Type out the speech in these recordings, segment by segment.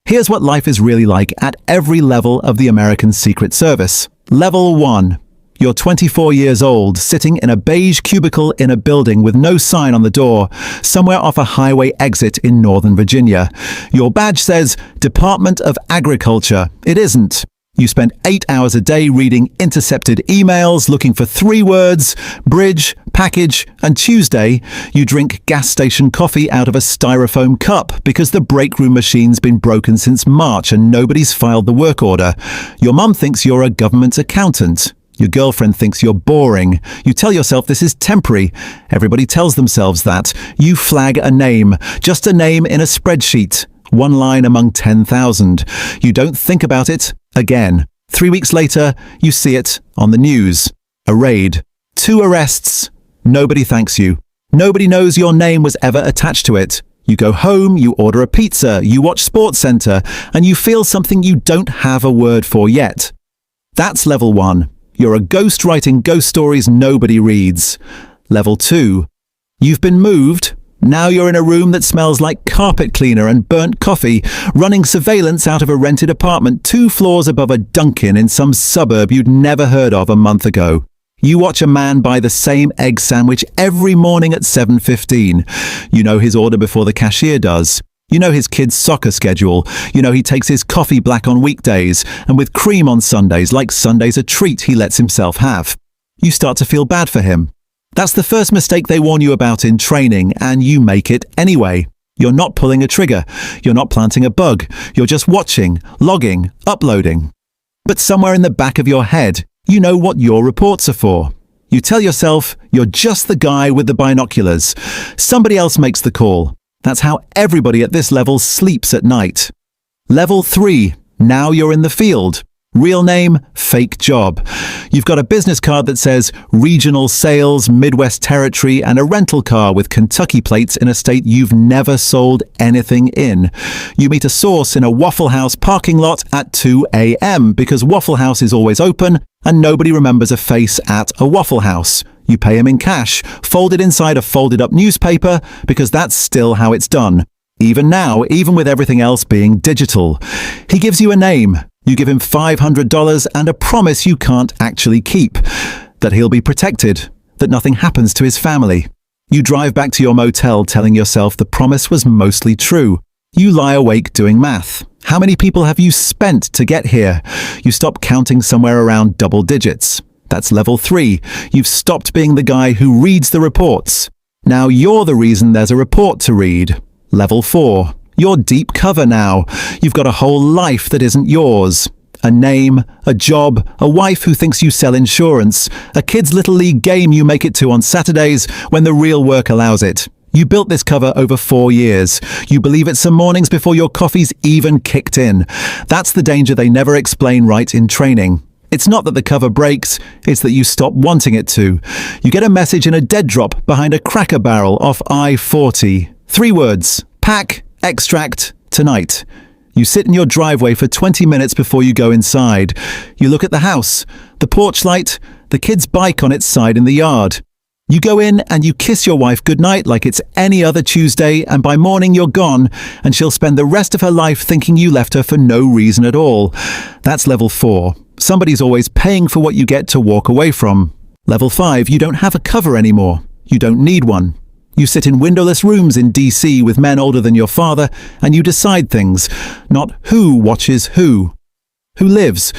Here's what life is really like at every level of the American Secret Service. Level 1. You're 24 years old, sitting in a beige cubicle in a building with no sign on the door, somewhere off a highway exit in Northern Virginia. Your badge says Department of Agriculture. It isn't. You spend 8 hours a day reading intercepted emails, looking for 3 words, bridge, package, and Tuesday, you drink gas station coffee out of a styrofoam cup because the break room machine's been broken since March and nobody's filed the work order. Your mum thinks you're a government accountant. Your girlfriend thinks you're boring. You tell yourself this is temporary. Everybody tells themselves that. You flag a name, just a name in a spreadsheet. 1 line among 10,000. You don't think about it again. 3 weeks later, you see it on the news. A raid. 2 arrests. Nobody thanks you. Nobody knows your name was ever attached to it. You go home, you order a pizza, you watch SportsCenter, and you feel something you don't have a word for yet. That's level 1. You're a ghost writing ghost stories nobody reads. Level 2. You've been moved. Now you're in a room that smells like carpet cleaner and burnt coffee, running surveillance out of a rented apartment 2 floors above a Dunkin' in some suburb you'd never heard of a month ago. You watch a man buy the same egg sandwich every morning at 7:15. You know his order before the cashier does. You know his kid's soccer schedule. You know he takes his coffee black on weekdays and with cream on Sundays, like Sunday's a treat he lets himself have. You start to feel bad for him. That's the first mistake they warn you about in training, and you make it anyway. You're not pulling a trigger. You're not planting a bug. You're just watching, logging, uploading. But somewhere in the back of your head, you know what your reports are for. You tell yourself you're just the guy with the binoculars. Somebody else makes the call. That's how everybody at this level sleeps at night. Level 3. Now you're in the field. Real name, fake job. You've got a business card that says regional sales, Midwest territory, and a rental car with Kentucky plates in a state you've never sold anything in. You meet a source in a Waffle House parking lot at 2 a.m. because Waffle House is always open and nobody remembers a face at a Waffle House. You pay him in cash, folded inside a folded up newspaper, because that's still how it's done. Even now, even with everything else being digital. He gives you a name. You give him $500 and a promise you can't actually keep. That he'll be protected. That nothing happens to his family. You drive back to your motel telling yourself the promise was mostly true. You lie awake doing math. How many people have you spent to get here? You stop counting somewhere around double digits. That's level 3. You've stopped being the guy who reads the reports. Now you're the reason there's a report to read. Level 4. You're deep cover now. You've got a whole life that isn't yours. A name, a job, a wife who thinks you sell insurance, a kid's little league game you make it to on Saturdays when the real work allows it. You built this cover over 4 years. You believe it some mornings before your coffee's even kicked in. That's the danger they never explain right in training. It's not that the cover breaks, it's that you stop wanting it to. You get a message in a dead drop behind a Cracker Barrel off I-40. 3 words: pack, extract, tonight. You sit in your driveway for 20 minutes before you go inside. You look at the house, the porch light, the kid's bike on its side in the yard. You go in and you kiss your wife goodnight like it's any other Tuesday, and by morning you're gone, and she'll spend the rest of her life thinking you left her for no reason at all. That's level 4. Somebody's always paying for what you get to walk away from. Level 5, you don't have a cover anymore. You don't need one. You sit in windowless rooms in DC with men older than your father, and you decide things, not who watches who. Who lives?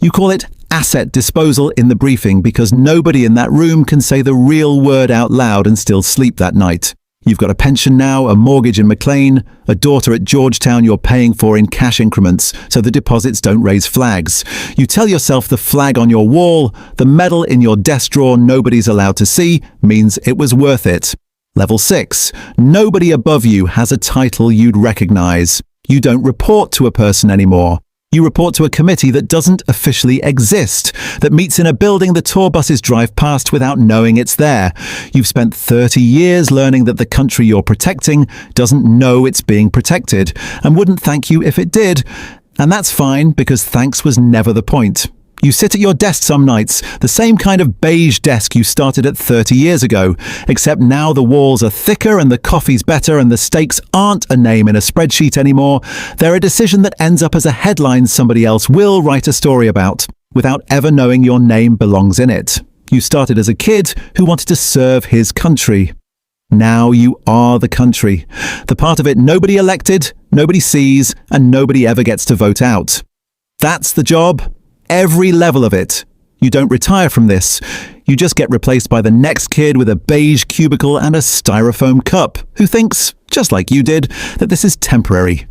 You call it asset disposal in the briefing because nobody in that room can say the real word out loud and still sleep that night. You've got a pension now, a mortgage in McLean, a daughter at Georgetown you're paying for in cash increments so the deposits don't raise flags. You tell yourself the flag on your wall, the medal in your desk drawer nobody's allowed to see, means it was worth it. Level 6. Nobody above you has a title you'd recognize. You don't report to a person anymore. You report to a committee that doesn't officially exist, that meets in a building the tour buses drive past without knowing it's there. You've spent 30 years learning that the country you're protecting doesn't know it's being protected and wouldn't thank you if it did. And that's fine because thanks was never the point. You sit at your desk some nights, the same kind of beige desk you started at 30 years ago, except now the walls are thicker and the coffee's better and the steaks aren't a name in a spreadsheet anymore. They're a decision that ends up as a headline somebody else will write a story about, without ever knowing your name belongs in it. You started as a kid who wanted to serve his country. Now you are the country, the part of it nobody elected, nobody sees, and nobody ever gets to vote out. That's the job. Every level of it. You don't retire from this. You just get replaced by the next kid with a beige cubicle and a styrofoam cup, who thinks, just like you did, that this is temporary.